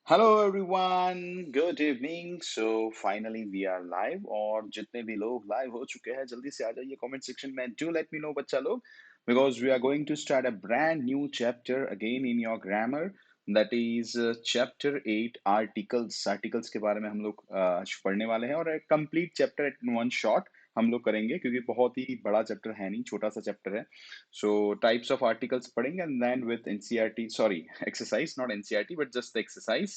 Hello everyone, good evening. So finally we are live और जितने भी लोग लाइव हो चुके हैं जल्दी से आ जाइए कमेंट सेक्शन में। डू लेट मी नो बच्चा लोग, because we are going to start a brand new chapter again in your grammar, that is chapter 8 articles. Articles के बारे में हम लोग आज पढ़ने वाले हैं और complete chapter eight one shot हम लोग करेंगे, क्योंकि बहुत ही बड़ा चैप्टर है नहीं, छोटा सा चैप्टर है। सो टाइप्स ऑफ आर्टिकल्स पढ़ेंगे and then with NCERT, sorry exercise, not NCERT but just the exercise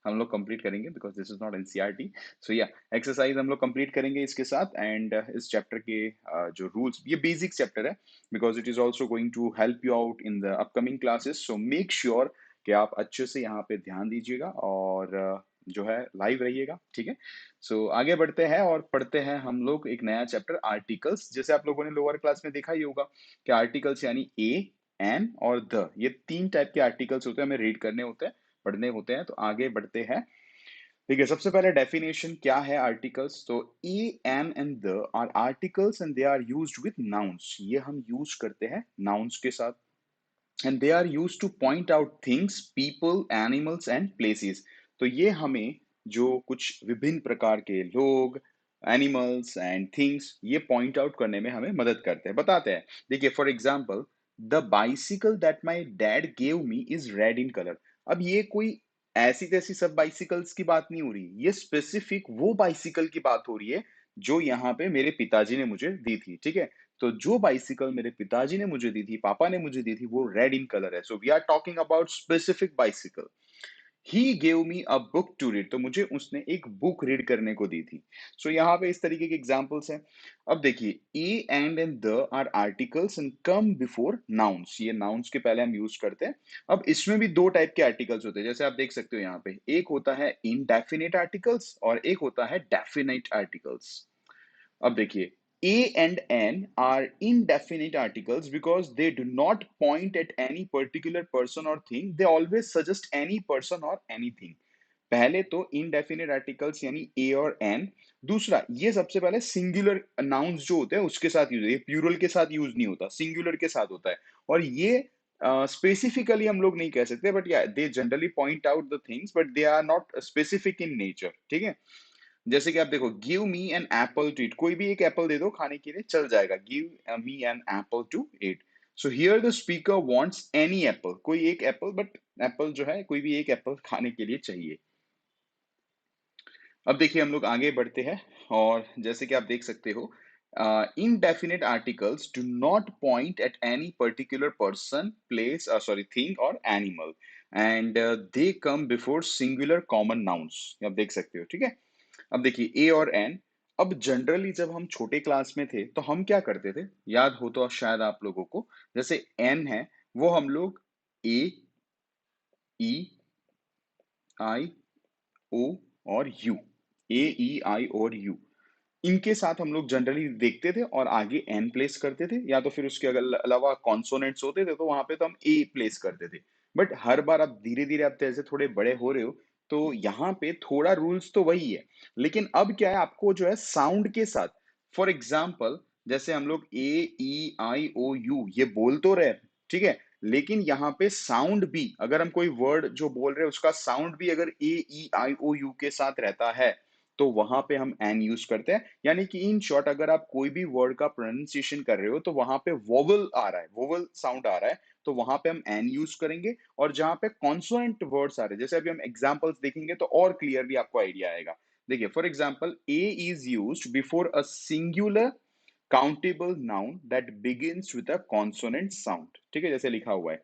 हम लोग कंप्लीट करेंगे, because this is not NCERT. So या एक्सरसाइज हम लोग कंप्लीट करेंगे इसके साथ। एंड इस चैप्टर के जो रूल्स, ये बेसिक चैप्टर है, because it is also going to help you out in the upcoming classes. So make sure कि आप अच्छे से यहाँ पे ध्यान दीजिएगा और जो है लाइव रहिएगा, ठीक है। सो आगे बढ़ते हैं और पढ़ते हैं हम लोग एक नया चैप्टर आर्टिकल्स। जैसे आप लोगों ने लोअर क्लास में देखा ही होगा कि आर्टिकल्स यानी ए, एन और द, ये तीन टाइप के आर्टिकल्स होते हैं, हमें रीड करने होते हैं, पढ़ने होते हैं। तो आगे बढ़ते हैं। ठीक है, सबसे पहले डेफिनेशन क्या है आर्टिकल्स। तो a, an and the are articles and they are used with nouns. ये हम यूज करते हैं नाउन्स के साथ। And they are used to point out things, people, animals and places. तो ये हमें जो कुछ विभिन्न प्रकार के लोग, एनिमल्स एंड थिंग्स, ये पॉइंट आउट करने में हमें मदद करते हैं, बताते हैं। देखिए for example, the bicycle that my dad gave me is red in colour. अब ये कोई ऐसी तैसी सब बाइसिकल्स की बात नहीं हो रही, ये स्पेसिफिक वो बाइसिकल की बात हो रही है जो यहाँ पे मेरे पिताजी ने मुझे दी थी, ठीक है। तो जो बाइसिकल मेरे पिताजी ने मुझे दी थी, पापा ने मुझे दी थी, वो रेड इन कलर है। So we are talking about specific bicycle. He gave me a book to read, तो मुझे उसने एक बुक रीड करने को दी थी। सो यहाँ पे इस तरीके के एग्जाम्पल्स हैं। अब देखिए, a and the are articles and come before nouns. ये नाउन्स के पहले हम यूज करते हैं। अब इसमें भी दो टाइप के आर्टिकल्स होते हैं, जैसे आप देख सकते हो यहाँ पे, एक होता है इनडेफिनेट आर्टिकल्स और एक होता है डेफिनेट आर्टिकल्स। अब देखिए, A and N are indefinite articles because they do not point at any particular person or thing. They always suggest any person or anything. पहले तो indefinite articles यानी A और N। दूसरा, ये सबसे पहले सिंगुलर नाउन्स जो होते हैं उसके साथ यूज, ये प्लूरल के साथ यूज नहीं होता, सिंगुलर के साथ होता है। और ये स्पेसिफिकली हम लोग नहीं कह सकते, बट या they generally point out the things, but they are not specific in nature, ठीक है। जैसे कि आप देखो, give me an apple to eat, कोई भी एक एप्पल दे दो खाने के लिए चल जाएगा, give me an apple to eat. So here the speaker wants any apple, कोई एक एप्पल, बट एप्पल जो है कोई भी एक एप्पल खाने के लिए चाहिए। अब देखिए हम लोग आगे बढ़ते हैं और जैसे कि आप देख सकते हो, indefinite articles do not point at any particular person, place, sorry, thing or animal, and they come before singular common nouns। आप देख सकते हो, ठीक है। अब देखिए, ए और एन। अब जनरली जब हम छोटे क्लास में थे तो हम क्या करते थे, याद हो तो शायद आप लोगों को, जैसे एन है वो हम लोग ए, ई, आई, ओ और यू, ए, ई, आई और यू, इनके साथ हम लोग जनरली देखते थे और आगे एन प्लेस करते थे, या तो फिर उसके अलावा कॉन्सोनेंट्स होते थे तो वहां पे तो हम ए प्लेस करते थे। बट हर बार अब धीरे धीरे आप जैसे थोड़े बड़े हो रहे हो, तो यहाँ पे थोड़ा रूल्स तो वही है, लेकिन अब क्या है, आपको जो है साउंड के साथ, फॉर एग्जाम्पल जैसे हम लोग ए, ई, आई, ओ, यू ये बोल तो रहे, ठीक है, लेकिन यहाँ पे साउंड भी, अगर हम कोई वर्ड जो बोल रहे हैं उसका साउंड भी अगर ए, ई, आई, ओ, यू के साथ रहता है तो वहां पे हम एन यूज करते हैं। यानी कि इन शॉर्ट, अगर आप कोई भी वर्ड का प्रोनाउंसिएशन कर रहे हो तो वहां पे वोवल आ रहा है, वोवल साउंड आ रहा है, तो वहां पे हम एन यूज करेंगे। और जहां पे कॉन्सोनेंट वर्ड्स आ रहे हैं, जैसे अभी हम एग्जांपल्स देखेंगे तो और क्लियरली आपको आइडिया आएगा। देखिए for example, A is used before a singular countable noun that begins with a consonant sound, ठीक है, जैसे लिखा हुआ है।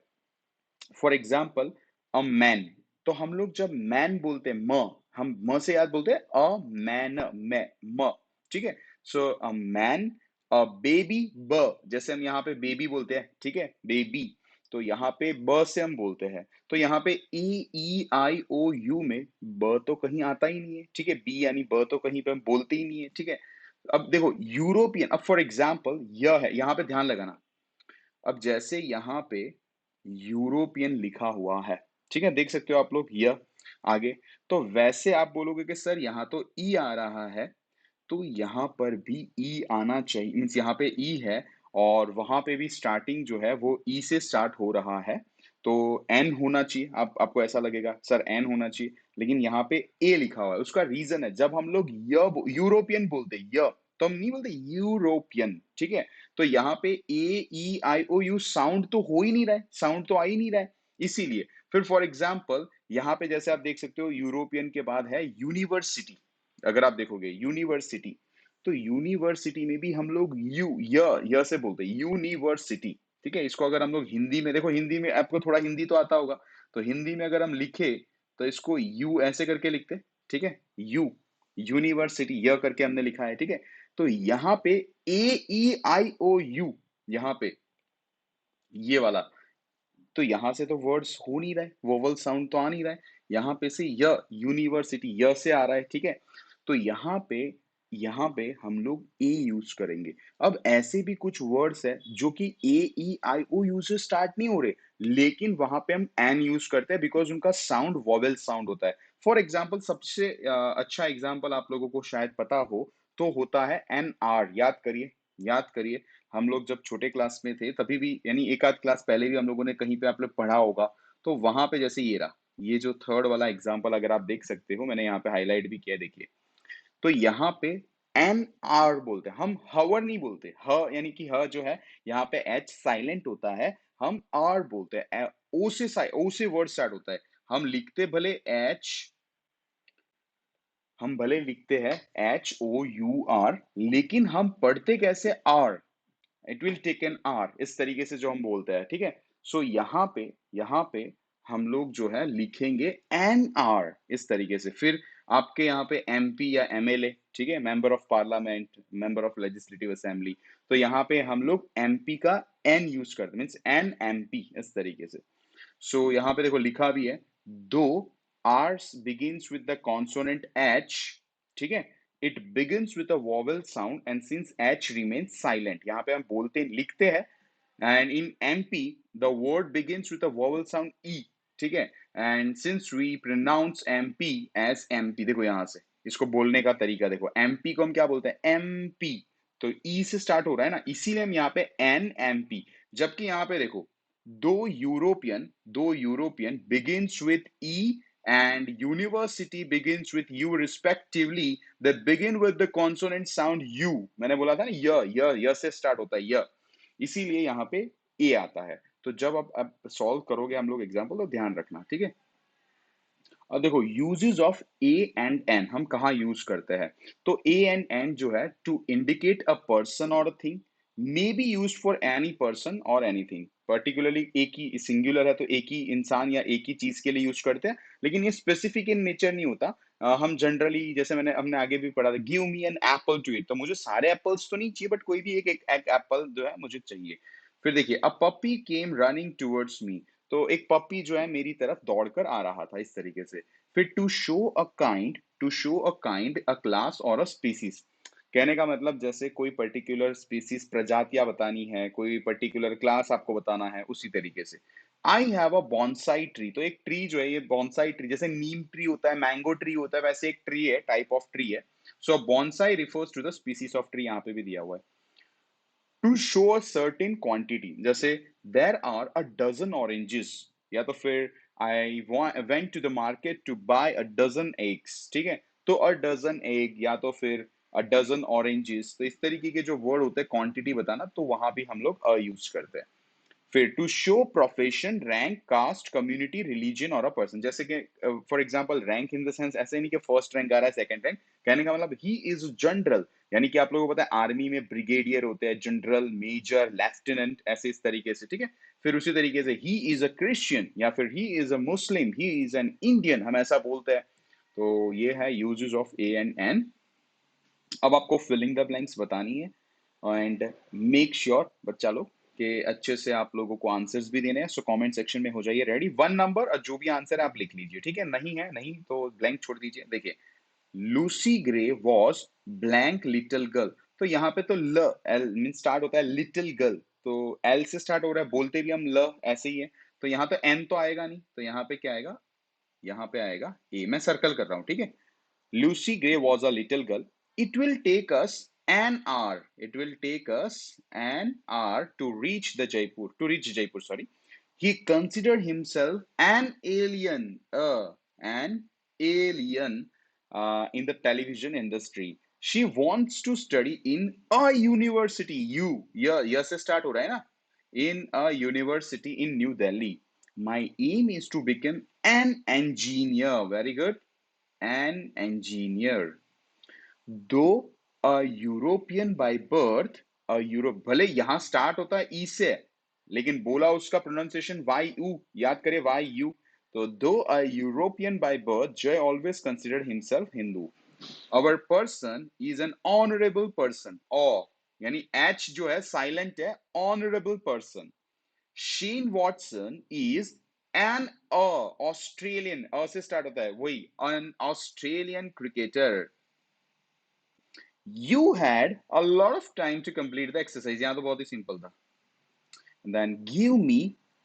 फॉर एग्जाम्पल, अ मैन, तो हम लोग जब मैन बोलते हैं, म, हम म से याद बोलते हैं अ मैन, मैं, म, ठीक है। सो अ मैन, अ बेबी, ब, जैसे हम यहाँ पे बेबी बोलते हैं, ठीक है, बेबी, तो यहाँ पे ब से हम बोलते हैं। तो यहाँ पे ई, आई, ओ, यू में ब तो कहीं आता ही नहीं है, ठीक है, बी यानी ब तो कहीं पे हम बोलते ही नहीं है, ठीक है। अब देखो यूरोपियन, अब फॉर एग्जाम्पल यह है, यहाँ पे ध्यान लगाना। अब जैसे यहाँ पे यूरोपियन लिखा हुआ है, ठीक है, देख सकते हो आप लोग यह आगे, तो वैसे आप बोलोगे कि सर यहाँ तो ई आ रहा है, तो यहाँ पर भी ई आना चाहिए, मीन्स यहाँ पे ई है और वहां पे भी स्टार्टिंग जो है वो ई से स्टार्ट हो रहा है। तो एन होना चाहिए, आपको ऐसा लगेगा सर एन होना चाहिए, लेकिन यहाँ पे ए लिखा हुआ है। उसका रीजन है, जब हम लोग यूरोपियन बोलते हैं तो हम नहीं बोलते यूरोपियन, ठीक है। तो यहाँ पे ए ई आई ओ यू साउंड तो हो ही नहीं रहा है, साउंड तो आ ही नहीं रहा है, इसीलिए। फिर फॉर एग्जाम्पल यहाँ पे जैसे आप देख सकते हो यूरोपियन के बाद है यूनिवर्सिटी। अगर आप देखोगे यूनिवर्सिटी, तो यूनिवर्सिटी में भी हम लोग य से बोलते हैं यूनिवर्सिटी, ठीक है। इसको अगर हम लोग हिंदी में देखो, हिंदी में आपको थोड़ा हिंदी तो आता होगा, तो हिंदी में अगर हम लिखे तो इसको यू ऐसे करके लिखते हैं, ठीक है। यू यूनिवर्सिटी य करके हमने लिखा है, ठीक है। तो यहाँ पे ए ई आई ओ यू, यहाँ पे ये वाला, तो यहां से तो वर्ड्स हो नहीं रहे, वोवल साउंड तो आ नहीं रहा है। यहाँ पे से य यूनिवर्सिटी य से आ रहा है, ठीक है। तो यहाँ पे हम लोग ए यूज करेंगे। अब ऐसे भी कुछ वर्ड्स है जो कि ए ई आई ओ यू से स्टार्ट नहीं हो रहे, लेकिन वहां पे हम एन यूज करते हैं बिकॉज उनका साउंड वोवेल साउंड होता है। फॉर एग्जाम्पल, सबसे अच्छा एग्जाम्पल आप लोगों को शायद पता हो तो होता है एन आर। याद करिए, याद करिए, हम लोग जब छोटे क्लास में थे तभी भी, यानी एक आध क्लास पहले भी हम लोगों ने कहीं पे आप लोग पढ़ा होगा, तो वहां पे जैसे ये रहा, ये जो थर्ड वाला एग्जांपल अगर आप देख सकते हो, मैंने यहाँ पे हाईलाइट भी किया है, देखिए। तो यहाँ पे एन आर बोलते हैं हम, हवर नहीं बोलते। ह यानी कि ह जो है, यहाँ पे एच साइलेंट होता है, हम आर बोलते हैं। ओ से वर्ड स्टार्ट होता है। हम लिखते भले एच, हम भले लिखते हैं HOUR, लेकिन हम पढ़ते कैसे hour, it will take an hour, इस तरीके से जो हम बोलते हैं, ठीक है। सो यहाँ पे हम लोग जो है लिखेंगे एन आर इस तरीके से। फिर आपके यहाँ पे एमपी या एमएलए, ठीक है, member of parliament, member of legislative assembly, तो यहाँ पे हम लोग एमपी का एन यूज करते हैं, मीन्स एन एमपी इस तरीके से। सो यहाँ पे देखो लिखा भी है, though hours begins with the consonant H, ठीक है, it begins with a vowel sound and since H remains silent, यहाँ पे हम बोलते लिखते हैं, and in MP the word begins with a vowel sound E, ठीक है। And since we pronounce MP as MP, देखो यहाँ से इसको बोलने का तरीका देखो, एमपी को हम क्या बोलते हैं, एमपी, तो ई से स्टार्ट हो रहा है ना, इसीलिए हम यहाँ पे एन एमपी। जबकि यहाँ पे देखो, दो European begins with E and university begins with U respectively. They begin with the consonant sound U. मैंने बोला था ना, य से स्टार्ट होता है, य, इसीलिए यहाँ पे ए आता है। तो जब आप सॉल्व करोगे हम लोग एग्जाम्पल, तो ध्यान रखना, ठीक है। अब देखो uses of a and an हम कहाँ यूज करते हैं। तो ए एंड एन जो है, टू इंडिकेट अ पर्सन और a thing, may be use for any person और एनीथिंग। पर्टिकुलरली एक ही सिंगुलर है तो एक ही इंसान या एक ही चीज के लिए यूज करते हैं, लेकिन ये स्पेसिफिक इन नेचर नहीं होता। हम जनरली, जैसे हमने आगे भी पढ़ा था, give me an apple to eat, तो मुझे सारे एप्पल्स तो नहीं चाहिए, बट कोई भी एक एप्पल जो है मुझे चाहिए। फिर देखिए, a puppy came running towards me, तो एक पपी जो है मेरी तरफ दौड़कर आ रहा था, इस तरीके से। फिर to show a kind a class और अ स्पीसीज, कहने का मतलब जैसे कोई पर्टिकुलर स्पीसीज, प्रजातियां बतानी है, कोई पर्टिकुलर क्लास आपको बताना है, उसी तरीके से। आई हैव अ बॉन्साई ट्री, तो एक ट्री जो है, ये बॉन्साई ट्री, जैसे नीम ट्री होता है, मैंगो ट्री होता है, वैसे एक ट्री है, टाइप ऑफ ट्री है। So bonsai refers to the species of tree, यहाँ पे भी दिया हुआ है। To show a certain quantity, जैसे there are a dozen oranges, या तो फिर I went to the market to buy a dozen eggs, ठीक है। तो अ डजन एग या तो फिर अ डजन ऑरेंजेस, तो इस तरीके के जो वर्ड होते हैं क्वांटिटी बताना, तो वहां भी हम लोग अ यूज करते हैं। फिर to show profession, rank, caste, community, religion और अ पर्सन, जैसे कि for example rank in the sense ऐसे नहीं कि फर्स्ट रैंक आ रहा है, सेकंड रैंक, कहने का मतलब ही इज जनरल, यानी कि आप लोगों को पता है आर्मी में ब्रिगेडियर होते हैं, जनरल, मेजर, लेफ्टिनेंट, ऐसे इस तरीके से, ठीक है। फिर उसी तरीके से ही इज अ क्रिश्चियन, या फिर he is a Muslim, he is an Indian, हम ऐसा बोलते हैं। तो ये है uses of a and an. अब आपको फिलिंग द ब्लैंक्स बतानी है, एंड मेक श्योर बच्चा लोग कि अच्छे से आप लोगों को आंसर्स भी देने हैं। सो कमेंट सेक्शन में हो जाइए रेडी, वन नंबर, और जो भी आंसर है आप लिख लीजिए, ठीक है। नहीं है नहीं तो ब्लैंक छोड़ दीजिए। देखिए, Lucy grey was blank little girl, तो यहाँ पे तो ल एल मीन स्टार्ट होता है, लिटिल गर्ल, तो एल से स्टार्ट हो रहा है, बोलते भी हम ल ऐसे ही है। तो यहाँ तो एन तो आएगा नहीं, तो यहाँ पे क्या आएगा, यहाँ पे आएगा ए, मैं सर्कल कर रहा हूँ, ठीक है। Lucy Gray was a little girl. It will take us an hour. It will take us an hour to reach Jaipur. Sorry. He considered himself an alien, in the television industry. She wants to study in a university. Yeah, से start हो रहा है ना? In a university in New Delhi. My aim is to become an engineer. Very good. An engineer. दो a European by birth, a Europe भले यहां start होता है ई से, लेकिन बोला उसका प्रोनाउंसिएशन वाई यू, याद करे वाई यू। तो though a European by birth, Jay always considered himself Hindu. Our person is an honourable person, ऑ यानी एच जो है साइलेंट है, honourable person. Shane Watson is an Australian, a से स्टार्ट होता है वही, an Australian cricketer. You had a lot of time to complete the exercise। यहाँ तो बहुत ही सिंपल था। Then give me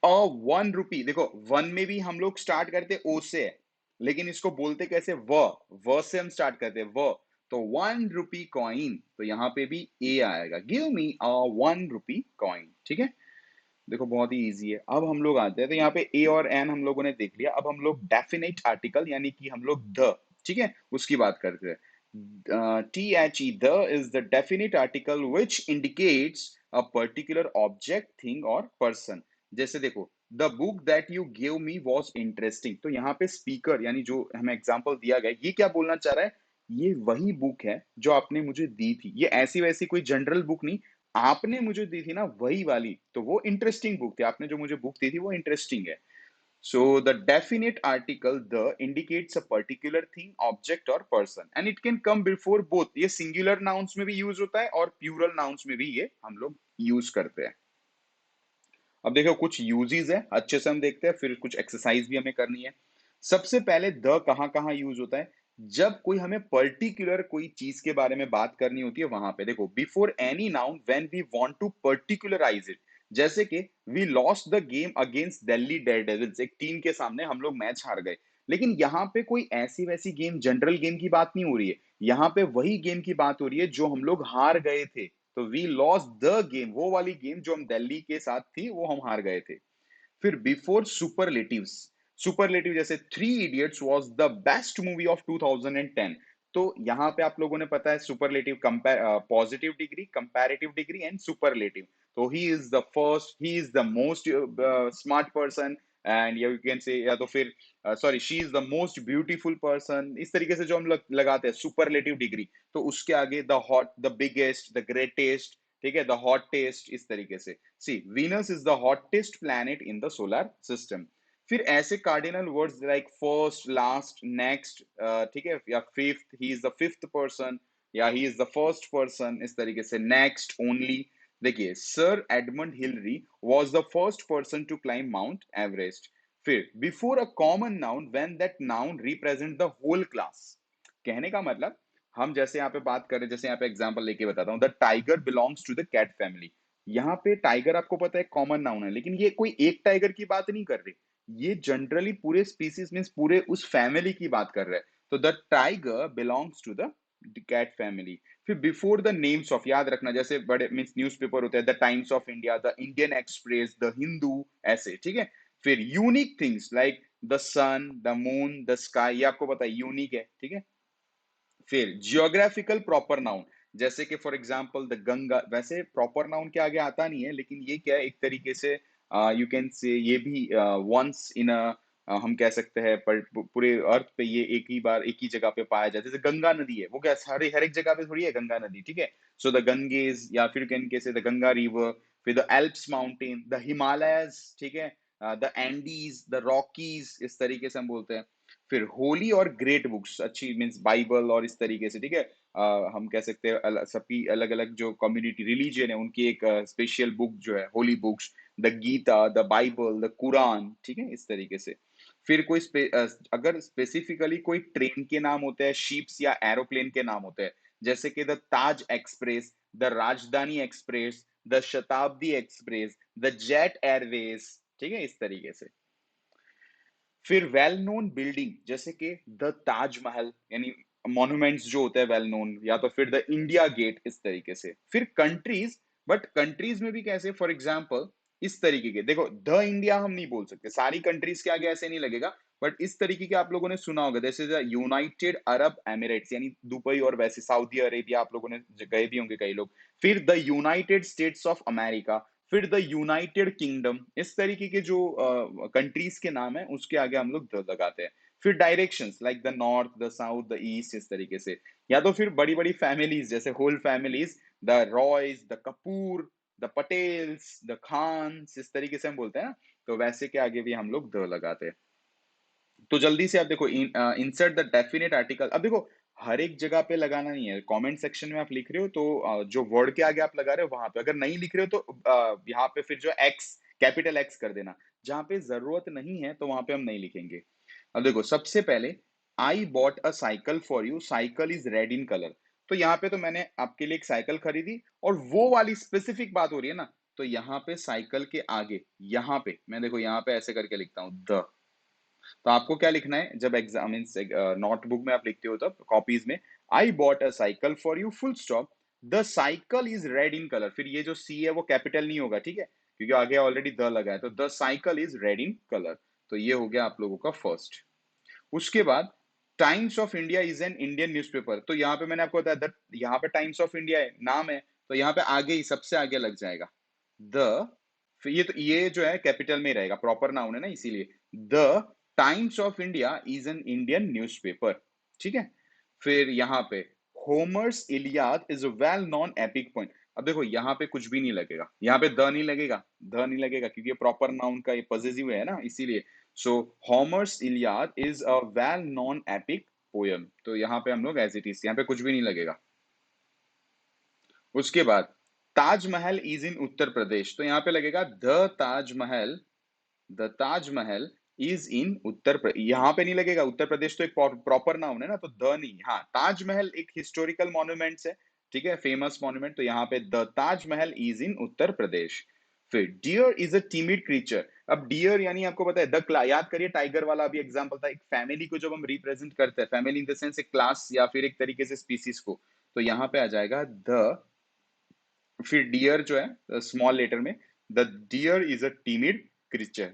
a 1 रुपी। देखो वन में भी हम लोग स्टार्ट करते ओ से है, लेकिन इसको बोलते कैसे, व से हम स्टार्ट करते व। तो 1 रुपी कॉइन, तो यहाँ पे भी ए आएगा। गिव मी अ 1 रुपी कॉइन, ठीक है। देखो बहुत ही इजी है। अब हम लोग आते हैं, तो यहाँ पे ए और एन हम लोगों ने देख लिया। अब हम लोग डेफिनेट आर्टिकल यानी कि हम लोग द, ठीक है, उसकी बात करते हैं। THE, the is the definite article which indicates a particular object, thing or person। जैसे देखो, the book that you gave me was interesting। तो यहाँ पे स्पीकर यानी जो हमें एग्जांपल दिया गया, ये क्या बोलना चाह रहा है, ये वही बुक है जो आपने मुझे दी थी। ये ऐसी वैसी कोई जनरल बुक नहीं, आपने मुझे दी थी ना वही वाली, तो वो इंटरेस्टिंग बुक थी। आपने जो मुझे बुक दी थी वो इंटरेस्टिंग है। So the definite article the indicates a particular thing, object or person and it can come before both। ये singular nouns में भी यूज होता है और plural nouns में भी ये हम लोग यूज करते हैं। अब देखो कुछ यूजेस है, अच्छे से हम देखते हैं, फिर कुछ एक्सरसाइज भी हमें करनी है। सबसे पहले द कहाँ कहाँ यूज होता है, जब कोई हमें पर्टिकुलर कोई चीज के बारे में बात करनी होती है वहां पे। देखो before any noun when we want to particularise it, जैसे कि we lost the game against Delhi Daredevils, एक टीम के सामने हम लोग मैच हार गए। लेकिन यहाँ पे कोई ऐसी वैसी गेम, जनरल गेम की बात नहीं हो रही है, यहाँ पे वही गेम की बात हो रही है जो हम लोग हार गए थे। तो वी लॉस्ट द गेम, वो वाली गेम जो हम दिल्ली के साथ थी वो हम हार गए थे। फिर बिफोर सुपरलेटिव्स, सुपरलेटिव जैसे three idiots was the best movie of 2010। तो यहाँ पे आप लोगों ने पता है superlative, positive degree, comparative degree and superlative. तो he is the first, he is the most smart person and you can say, या तो फिर sorry she is the most beautiful person, इस तरीके से जो हम लगाते हैं सुपरलेटिव डिग्री। तो उसके आगे the hot, the biggest, the greatest, ठीक है, द हॉटेस्ट, इस तरीके से। See Venus is the hottest planet in the solar system. फिर ऐसे cardinal words like first, last, next, ठीक है, या fifth, he is the fifth person, या he is the first person, इस तरीके से। Next, only. देखिए sir Edmund Hillary was the first person to climb Mount Everest. फिर before a common noun when that noun represent the whole class. कहने का मतलब, हम जैसे यहाँ पे बात करें, जैसे यहाँ पे एग्जांपल लेके बताता हूँ, the tiger belongs to the cat family. यहाँ पे टाइगर आपको पता है कॉमन नाउन है, लेकिन ये कोई एक टाइगर की बात नहीं कर रही, ये जनरली पूरे स्पीसीज मींस पूरे उस फैमिली की बात कर रहा है। तो the tiger belongs to the cat family. फिर बिफोर द नेम्स ऑफ, याद रखना, जैसे बड़े मींस न्यूज़पेपर होते हैं, the times of India, the Indian Express, the Hindu, ऐसे, ठीक है। फिर unique things like the sun, the moon, the sky, ये आपको पता है यूनिक है, ठीक है। फिर जियोग्राफिकल प्रॉपर नाउन, जैसे कि फॉर एग्जांपल द गंगा, वैसे प्रॉपर नाउन के आगे आता नहीं है, लेकिन ये क्या है, एक तरीके से यू कैन से, ये भी वंस इन अ, हम कह सकते हैं, पर पूरे अर्थ पे ये एक ही बार एक ही जगह पे पाया जाता है। जैसे गंगा नदी है, वो क्या हर एक जगह पे थोड़ी है गंगा नदी, ठीक है। सो द गंगेज, या फिर कैन कैसे द गंगा रिवर। फिर the Alps mountain, the Himalayas, ठीक है, द एंडीज, द रॉकीज, इस तरीके से हम बोलते हैं। फिर होली और ग्रेट बुक्स, अच्छी मीन्स बाइबल और इस तरीके से, ठीक है। हम कह सकते हैं सबकी अलग अलग जो कम्युनिटी रिलीजन है उनकी एक स्पेशल बुक जो है, holy books, the Gita, the Bible, the Quran, ठीक है, इस तरीके से। फिर कोई अगर स्पेसिफिकली कोई ट्रेन के नाम होते हैं, शिप्स या एरोप्लेन के नाम होते हैं, जैसे कि द ताज एक्सप्रेस, द राजधानी एक्सप्रेस, द शताब्दी एक्सप्रेस, द जेट एयरवेज, ठीक है, इस तरीके से। फिर वेल नोन बिल्डिंग, जैसे कि द ताजमहल, यानी मॉन्यूमेंट्स जो होते हैं वेल नोन, या तो फिर द इंडिया गेट, इस तरीके से। फिर कंट्रीज, बट कंट्रीज में भी कैसे, फॉर एग्जांपल इस तरीके के देखो, द इंडिया हम नहीं बोल सकते, सारी कंट्रीज के आगे ऐसे नहीं लगेगा, बट इस तरीके के आप लोगों ने सुना होगा, जैसे यूनाइटेड अरब एमिरेट्स यानी दुबई, और वैसे सऊदी अरेबिया आप लोगों ने गए भी होंगे कई लोग, फिर the United states of America, फिर द यूनाइटेड किंगडम, इस तरीके के जो कंट्रीज के नाम है उसके आगे हम लोग द लगाते हैं। फिर directions like the north, the south, the east, इस तरीके से। या तो फिर बड़ी बड़ी फैमिलीज जैसे whole families, the Roys, the Kapoor, the Patels, the Khans, इस तरीके से हम बोलते हैं ना, तो वैसे के आगे भी हम लोग द लगाते हैं। तो जल्दी से आप देखो, इंसर्ट द डेफिनेट आर्टिकल। अब देखो, हर एक जगह पे लगाना नहीं है, कमेंट सेक्शन में आप लिख रहे हो तो जो वर्ड के आगे आप लगा रहे हो वहां पे, अगर नहीं लिख रहे हो तो यहाँ पे फिर जो एक्स, कैपिटल एक्स कर देना। जहां पे जरूरत नहीं है तो वहां पे हम नहीं लिखेंगे। अब देखो, सबसे पहले, I bought a cycle for you, cycle is red in colour. तो यहाँ पे तो मैंने आपके लिए एक साइकिल खरीदी, और वो वाली स्पेसिफिक बात हो रही है ना, तो यहाँ पे साइकिल के आगे, यहाँ पे मैं देखो यहाँ पे ऐसे करके लिखता हूँ द। तो आपको क्या लिखना है, जब एग्जाम मीन्स नोटबुक में आप लिखते हो तब कॉपीज में, I bought a cycle for you full stop, the cycle is red in colour, फिर ये जो सी है वो कैपिटल नहीं होगा, ठीक है, क्योंकि आगे ऑलरेडी द लगा है, तो the cycle is red in colour. तो ये हो गया आप लोगों का फर्स्ट। उसके बाद, times of India is an Indian newspaper, तो यहाँ पे मैंने आपको बताया यहाँ पे टाइम्स ऑफ इंडिया है, नाम है, तो यहाँ पे आगे ही सबसे आगे लग जाएगा द। फिर ये जो है कैपिटल में ही रहेगा, प्रॉपर नाउन है ना, इसीलिए the times of India is an Indian newspaper, ठीक है। फिर यहाँ पे, Homer's Iliad is a well known epic poem. अब देखो यहाँ पे कुछ भी नहीं लगेगा, यहाँ पे द नहीं लगेगा, द नहीं लगेगा, क्योंकि ये प्रॉपर नाउन का ये पॉसेसिव है ना, इसीलिए। So Homer's Iliad is a well known epic poem, तो यहाँ पे हम लोग एज इट इज, यहाँ पे कुछ भी नहीं लगेगा। उसके बाद, ताजमहल इज इन उत्तर प्रदेश, तो यहाँ पे लगेगा the Taj Mahal, the Taj Mahal is in Uttar Pradesh, यहाँ पे नहीं लगेगा, उत्तर प्रदेश तो एक प्रॉपर नाउन है ना, तो द नहीं, हाँ, ताजमहल एक हिस्टोरिकल मॉन्यूमेंट्स है, ठीक है, फेमस मॉन्यूमेंट, तो यहाँ पे the Taj Mahal is in Uttar प्रदेश। फिर, dear is a timid creature. अब डियर यानी आपको पता है द याद करिए, टाइगर वाला अभी एग्जांपल था, एक फैमिली को जब हम रिप्रेजेंट करते हैं, फैमिली इन द सेंस एक क्लास या फिर एक तरीके से स्पीसीज को, तो यहाँ पे आ जाएगा द, फिर डियर जो है स्मॉल लेटर में, the deer is a timid creature.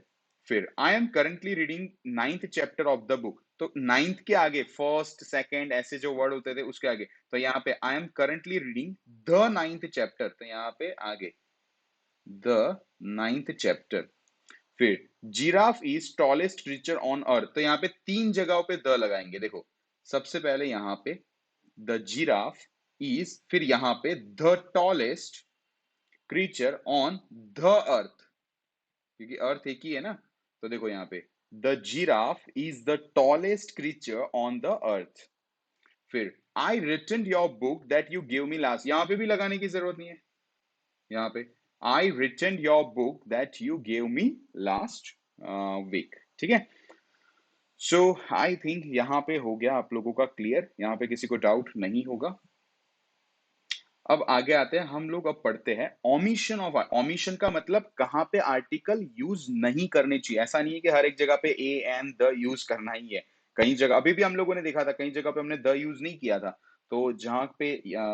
फिर, I am currently reading ninth chapter of the book, तो नाइन्थ के आगे फर्स्ट सेकंड ऐसे जो वर्ड होते थे उसके आगे, तो यहाँ पे आई am currently reading the ninth chapter, तो यहाँ पे आगे द नाइन्थ चैप्टर। फिर, giraffe is tallest creature on earth, तो यहाँ पे तीन जगहों पे द लगाएंगे, देखो, सबसे पहले यहाँ पे द जिराफ इज, फिर यहाँ पे the tallest creature on the अर्थ, क्योंकि अर्थ एक ही है ना, तो देखो यहाँ पे the giraffe is the tallest creature on the earth. फिर, I written your book that you give me last, यहाँ पे भी लगाने की जरूरत नहीं है, यहाँ पे I written your book that you give me last week, ठीक है। सो आई थिंक यहाँ पे हो गया आप लोगों का क्लियर, यहाँ पे किसी को डाउट नहीं होगा। अब आगे आते हैं हम लोग, अब पढ़ते हैं ओमिशन ऑफ। ओमिशन का मतलब कहाँ पे आर्टिकल यूज नहीं करने चाहिए, ऐसा नहीं है कि हर एक जगह पे ए एंड द यूज करना ही है। कई जगह अभी भी हम लोगों ने देखा था, कई जगह पे हमने द यूज नहीं किया था, तो जहां पे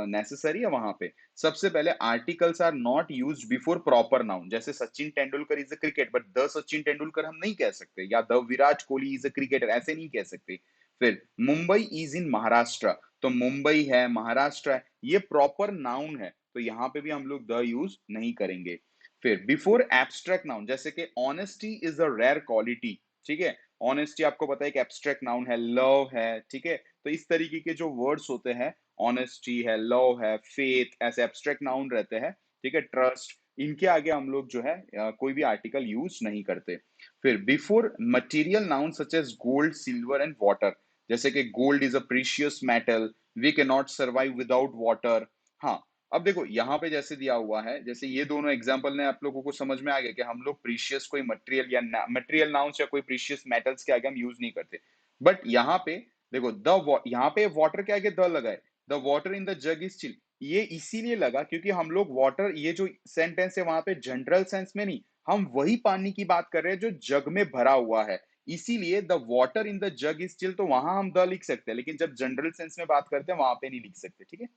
नेसेसरी है वहां पे, सबसे पहले, articles are not use before proper noun, जैसे Sachin Tendulkar is a cricket, but the Sachin Tendulkar हम नहीं कह सकते, या the Virat Kohli is a cricketer, ऐसे नहीं कह सकते। फिर, मुंबई इज इन महाराष्ट्र, तो मुंबई है, महाराष्ट्र है, ये प्रॉपर नाउन है, तो यहाँ पे भी हम लोग द यूज नहीं करेंगे। फिर, बिफोर एब्स्ट्रैक्ट नाउन, जैसे कि honesty is a rare quality, ठीक है, ऑनेस्टी आपको पता है एक एब्स्ट्रैक्ट नाउन है, लव है, ठीक है, तो इस तरीके के जो वर्ड्स होते हैं, ऑनेस्टी है, लव है, फेथ, ऐसे एब्स्ट्रैक्ट नाउन रहते हैं, ठीक है, ट्रस्ट, इनके आगे हम लोग जो है कोई भी आर्टिकल यूज नहीं करते। फिर, before material noun such as gold, silver and water, जैसे कि gold is a precious metal, we can not survive without water. हाँ, अब देखो यहाँ पे जैसे दिया हुआ है, जैसे ये दोनों एग्जांपल ने आप लोगों को समझ में आ गया कि हम लोग प्रीशियस कोई मटेरियल या मटेरियल नाउन्स या कोई प्रीशियस मेटल्स के आगे हम यूज नहीं करते। बट यहाँ पे देखो, द यहाँ पे वाटर के आगे द लगा है, the water in the jug is chill, ये इसीलिए लगा क्योंकि हम लोग वाटर, ये जो सेंटेंस है वहां पे जनरल सेंस में नहीं, हम वही पानी की बात कर रहे हैं जो जग में भरा हुआ है, इसीलिए the water in the jug is chill, तो वहां हम द लिख सकते हैं, लेकिन जब जनरल सेंस में बात करते हैं वहां पे नहीं लिख सकते, ठीक है।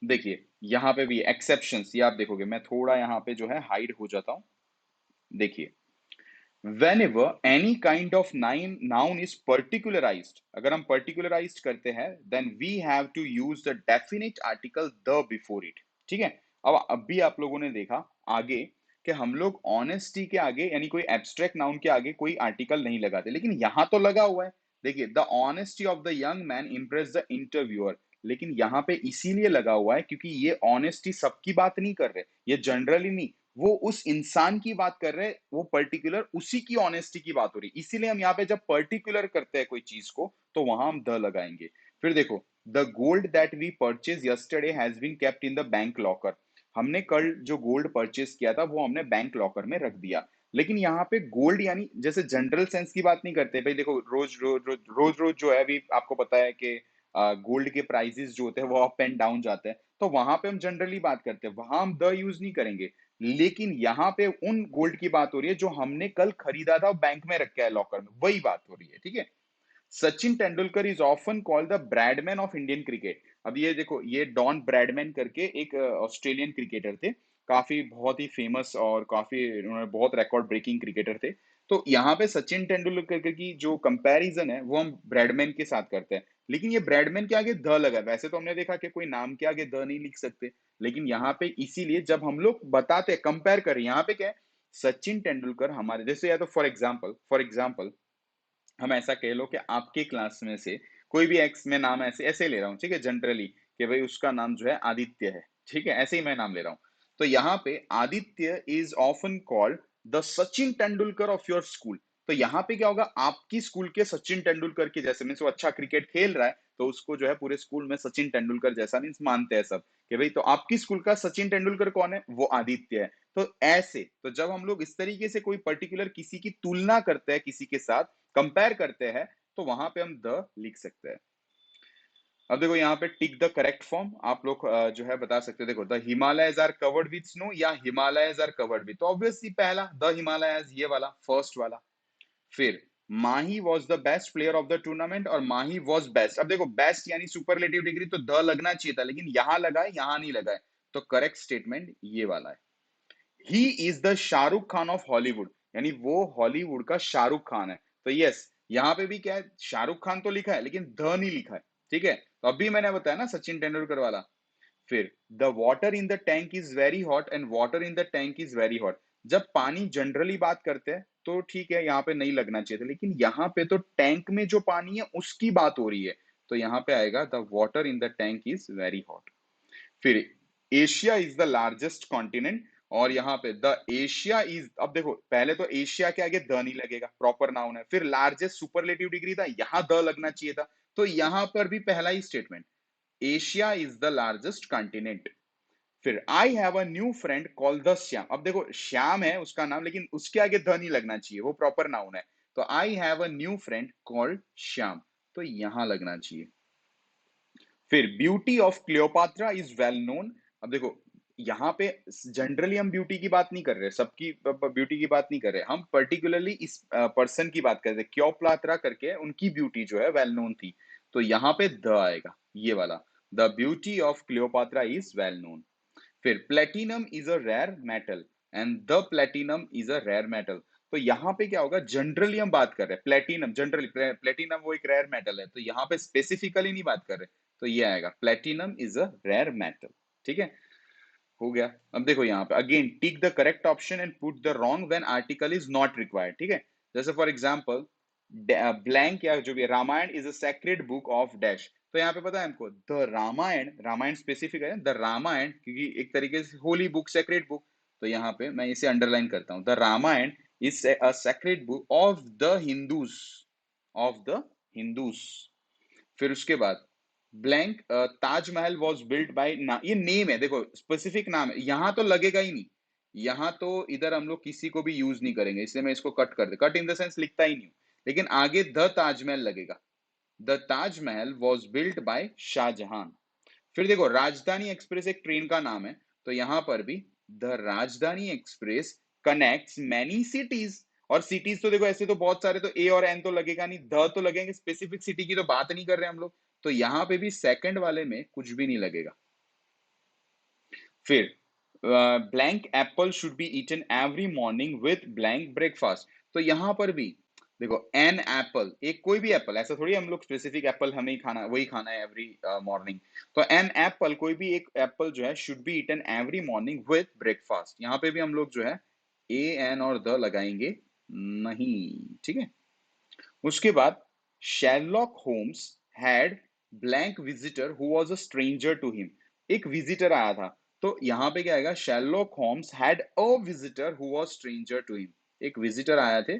देखिए यहाँ पे भी एक्सेप्शंस, ये आप देखोगे, मैं थोड़ा यहाँ पे जो है हाइड हो जाता हूँ। देखिए, whenever any kind of noun is particularized, अगर हम particularized करते हैं, then we have to use the definite article the before it। ठीक है। अब अभी आप लोगों ने देखा आगे कि हम लोग ऑनेस्टी के आगे यानी कोई एब्स्ट्रैक्ट नाउन के आगे कोई आर्टिकल नहीं लगाते, लेकिन यहां तो लगा हुआ है। देखिए, the honesty of the young man impress the interviewer, लेकिन यहाँ पे इसीलिए लगा हुआ है क्योंकि ये ऑनेस्टी सबकी बात नहीं कर रहे, ये जनरली नहीं, वो उस इंसान की बात कर रहे हैं, वो पर्टिकुलर उसी की ऑनेस्टी की बात हो रही है, इसीलिए हम यहाँ पे जब पर्टिकुलर करते हैं कोई चीज को तो वहां हम द लगाएंगे। फिर देखो, the gold that we purchase yesterday has been kept in the bank locker, हमने कल जो गोल्ड परचेज किया था वो हमने बैंक लॉकर में रख दिया। लेकिन यहाँ पे गोल्ड यानी जैसे जनरल सेंस की बात नहीं करते भाई, देखो रोज रोज रोज रोज रोज जो है अभी आपको पता है कि गोल्ड के प्राइसेस जो होते हैं वो अप एंड डाउन जाते हैं, तो वहां पे हम जनरली बात करते हैं, वहां हम द यूज नहीं करेंगे। लेकिन यहाँ पे उन गोल्ड की बात हो रही है जो हमने कल खरीदा था बैंक में रखा है लॉकर में, वही बात हो रही है। ठीक है। Sachin Tendulkar is often called the Bradman of Indian cricket. अब ये देखो, ये डॉन ब्रैडमैन करके एक ऑस्ट्रेलियन क्रिकेटर थे, काफी बहुत ही फेमस और काफी उन्होंने बहुत रिकॉर्ड ब्रेकिंग क्रिकेटर थे। तो यहाँ पे सचिन तेंदुलकर की जो कंपैरिजन है वो हम ब्रैडमैन के साथ करते हैं, लेकिन ये ब्रैडमैन के आगे द लगा है। वैसे तो हमने देखा कि कोई नाम के आगे द नहीं लिख सकते, लेकिन यहाँ पे इसीलिए जब हम लोग बताते हैं कंपेयर करें, यहाँ पे क्या है, सचिन तेंदुलकर हमारे जैसे, या तो फॉर एग्जाम्पल हम ऐसा कह लो कि आपके क्लास में से कोई भी एक्स, मैं नाम ऐसे ऐसे ले रहा हूँ, ठीक है, जनरली, कि भाई उसका नाम जो है आदित्य है, ठीक है, ऐसे ही मैं नाम ले रहा हूँ। तो यहाँ पे Aditya is often called the Sachin Tendulkar of your school. तो यहाँ पे क्या होगा, आपकी स्कूल के सचिन तेंदुलकर के जैसे, मीन्स वो अच्छा क्रिकेट खेल रहा है तो उसको जो है पूरे स्कूल में सचिन तेंदुलकर जैसा मीन्स मानते हैं सब, कि भाई तो आपकी स्कूल का सचिन तेंदुलकर कौन है, वो आदित्य है। तो ऐसे, तो जब हम लोग इस तरीके से कोई पर्टिकुलर किसी की तुलना करते हैं किसी के साथ, कंपेयर करते हैं, तो वहां पे हम द लिख सकते हैं। अब देखो यहाँ पे टिक द करेक्ट फॉर्म आप लोग जो है बता सकते हो। देखो, the Himalayas are covered with snow या हिमालयज आर कवर्ड विद, तो ऑब्वियसली पहला द हिमालयज, ये वाला फर्स्ट वाला। फिर Mahi was the best player of the tournament और माही वॉज बेस्ट। अब देखो, बेस्ट यानी सुपरलेटिव डिग्री, तो द लगना चाहिए था, लेकिन यहां लगा है यहां नहीं लगा है, तो करेक्ट स्टेटमेंट ये वाला है। ही is the Shahrukh Khan of Hollywood, यानी वो हॉलीवुड का शाहरुख खान है। तो यस, यहाँ पे भी क्या है, शाहरुख खान तो लिखा है लेकिन द नहीं लिखा है। ठीक है, तो अभी मैंने बताया ना सचिन तेंदुलकर वाला। फिर the water in the tank is very hot and water in the tank is very hot. जब पानी जनरली बात करते हैं तो ठीक है, यहाँ पे नहीं लगना चाहिए था, लेकिन यहाँ पे तो टैंक में जो पानी है उसकी बात हो रही है, तो यहाँ पे आएगा the water in the tank is very hot. फिर Asia is the largest continent, और यहाँ पे द एशिया इज, अब देखो पहले तो एशिया के आगे द नहीं लगेगा, प्रॉपर नाउन है, फिर लार्जेस्ट सुपरलेटिव डिग्री था, यहाँ द लगना चाहिए था, तो यहाँ पर भी पहला ही statement, Asia is the largest continent. फिर I have a new friend call the Shyam. अब देखो, श्याम है उसका नाम, लेकिन उसके आगे द नहीं लगना चाहिए, वो प्रॉपर नाउन है, तो आई have a new friend called Shyam, तो यहां लगना चाहिए। फिर beauty of Cleopatra is well known. अब देखो, यहाँ पे जनरली हम ब्यूटी की बात नहीं कर रहे, सबकी ब्यूटी की बात नहीं कर रहे, हम पर्टिकुलरली इस पर्सन की बात कर रहे, क्लियोपात्रा करके उनकी ब्यूटी जो है वेल नोन थी, तो यहाँ पे द आएगा, ये वाला, the beauty of Cleopatra is well known. फिर platinum is a rare metal and the platinum is a rare metal. तो यहाँ पे क्या होगा, जनरली हम बात कर रहे हैं प्लेटिनम, जनरली प्लेटिनम वो एक रेयर मेटल है, तो यहाँ पे स्पेसिफिकली नहीं बात कर रहे, तो ये आएगा platinum is a rare metal. ठीक है, हो गया। अब देखो यहाँ पे again, tick the correct option and put the wrong when article is not required. ठीक है, जैसे फॉर एग्जांपल ब्लैंक या जो भी, Ramayana is a sacred book of dash. तो यहाँ पे पता है हमको, द रामायण, रामायण स्पेसिफिक है, द रामायण क्योंकि एक तरीके से होली बुक, सेक्रेड बुक, तो यहाँ पे मैं इसे अंडरलाइन करता हूँ, the Ramayana is a sacred book of the Hindus, of the Hindus. फिर उसके बाद blank Taj Mahal was built by ना, ये नेम है, देखो स्पेसिफिक नाम है, यहां तो लगेगा ही नहीं, यहाँ तो इधर हम लोग किसी को भी यूज नहीं करेंगे, इसलिए मैं इसको कट कर दे, कट इन द सेंस लिखता ही नहीं हूं, लेकिन आगे द ताजमहल लगेगा, the Taj Mahal was built by Shah Jahan. फिर देखो, राजधानी एक्सप्रेस एक ट्रेन का नाम है, तो यहां पर भी द राजधानी एक्सप्रेस कनेक्ट्स मैनी सिटीज, और सिटीज तो देखो ऐसे तो बहुत सारे, तो ए और एन तो लगेगा नहीं, द तो लगेंगे, स्पेसिफिक सिटी की तो बात नहीं कर रहे हम लोग, तो यहाँ पे भी सेकंड वाले में कुछ भी नहीं लगेगा। फिर blank apple should be eaten every morning with blank breakfast. तो यहाँ पर भी देखो एन एप्पल, एक कोई भी एप्पल, ऐसा थोड़ी हम लोग स्पेसिफिक एप्पल हमें ही खाना वही खाना है एवरी मॉर्निंग। तो एन एप्पल, कोई भी एक एप्पल जो है should be eaten every morning with breakfast. यहाँ पे भी हम लोग जो है ए एन और द लगाएंगे नहीं, ठीक है। उसके बाद Sherlock Holmes had blank visitor who was a stranger to him. एक विजिटर आया था, तो यहाँ पे क्या आएगा, Sherlock Holmes had a visitor who was stranger to him. एक विजिटर आया थे,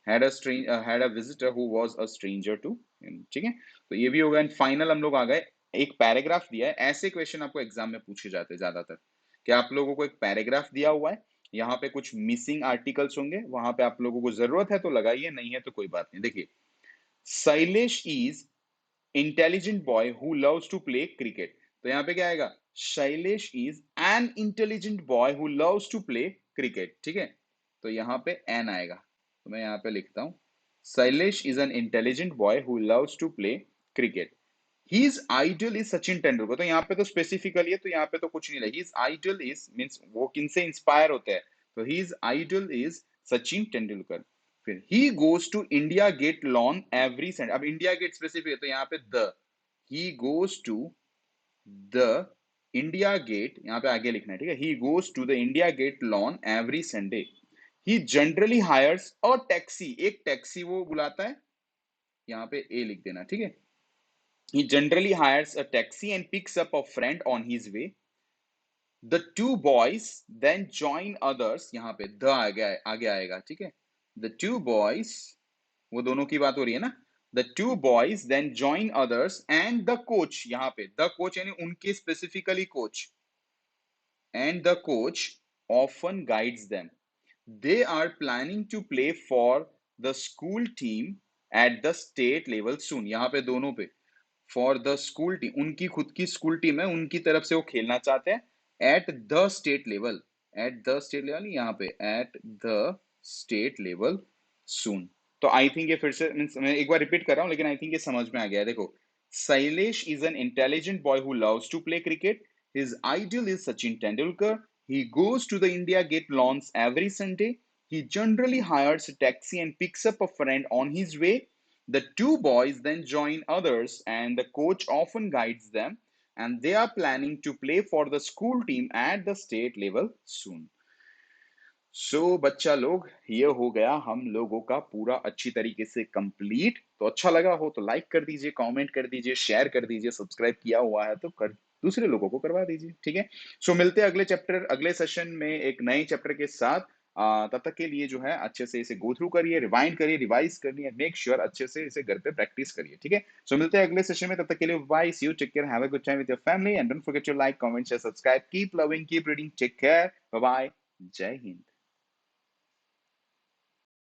had a visitor who was a stranger to him, ठीक है। तो ये भी होगा। एंड फाइनल हम लोग आ गए, एक पैराग्राफ दिया है। ऐसे क्वेश्चन आपको एग्जाम में पूछे जाते हैं ज्यादातर, कि आप लोगों को एक पैराग्राफ दिया हुआ है, यहाँ पे कुछ मिसिंग आर्टिकल्स होंगे, वहां पे आप लोगों को जरूरत है तो लगाइए, नहीं है तो कोई बात नहीं। देखिए, Sailesh is intelligent boy who loves to play cricket। तो यहाँ पे क्या आएगा, Shailesh is an intelligent boy who loves to play cricket, ठीक है। तो यहाँ पे एन आएगा, तो मैं यहाँ पे लिखता हूँ, Shailesh is an intelligent boy who loves to play cricket. His idol is Sachin Tendulkar. तो यहाँ पे तो स्पेसिफिकली है, तो यहाँ पे तो कुछ नहीं लगे। His idol is मीन्स वो किनसे इंस्पायर होते हैं, तो his idol is Sachin Tendulkar. फिर he goes to India Gate lawn every Sunday। अब इंडिया गेट स्पेसिफिक है, तो यहाँ पे the, he goes to the India Gate, यहाँ पे आगे लिखना है, ठीक है। he goes to the India Gate lawn every Sunday। he generally hires a taxi, एक टैक्सी वो बुलाता है, यहाँ पे ए लिख देना, ठीक है। he generally hires a taxi and picks up a friend on his way। The two boys then join others, यहाँ पे द आगे आएगा, ठीक है। The two boys, वो दोनों की बात हो रही है ना। The two boys then join others and the coach, यहाँ पे the coach यानी उनके specifically coach, and the coach often guides them। They are planning to play for the school team at the state level soon। यहाँ पे दोनों पे for the school team, उनकी खुद की स्कूल टीम है, उनकी तरफ से वो खेलना चाहते हैं at the state level. At the state level, यहाँ पे एट द स्टेट लेवल सून। तो आई थिंक ये फिर से मीन्स मैं एक बार रिपीट कर रहा हूँ, लेकिन आई थिंक ये समझ में आ गया है। देखो, Shailesh is an intelligent boy who loves to play cricket. His idol is Sachin Tendulkar. He goes to the India Gate lawns every Sunday। He generally hires a taxi and picks up a friend on his way। The two boys then join others, and the coach often guides them, and they are planning to play for the school team at the state level soon। बच्चा लोग, ये हो गया हम लोगों का पूरा अच्छी तरीके से कंप्लीट। तो अच्छा लगा हो तो लाइक कर दीजिए, कमेंट कर दीजिए, शेयर कर दीजिए, सब्सक्राइब किया हुआ है तो कर दूसरे लोगों को करवा दीजिए, ठीक है। मिलते हैं अगले चैप्टर, अगले सेशन में एक नए चैप्टर के साथ। तब तक के लिए जो है अच्छे से इसे गो थ्रू करिए, रिवाइंड करिए, रिवाइज करिए, मेक श्योर अच्छे से इसे घर पे प्रैक्टिस करिए, ठीक है। मिलते हैं अगले सेशन में, तब तक के लिए bye, see you, take care, have a good time with your family, and don't forget to like, comment, share, subscribe, keep loving, keep reading, take care, bye bye, Jai Hind.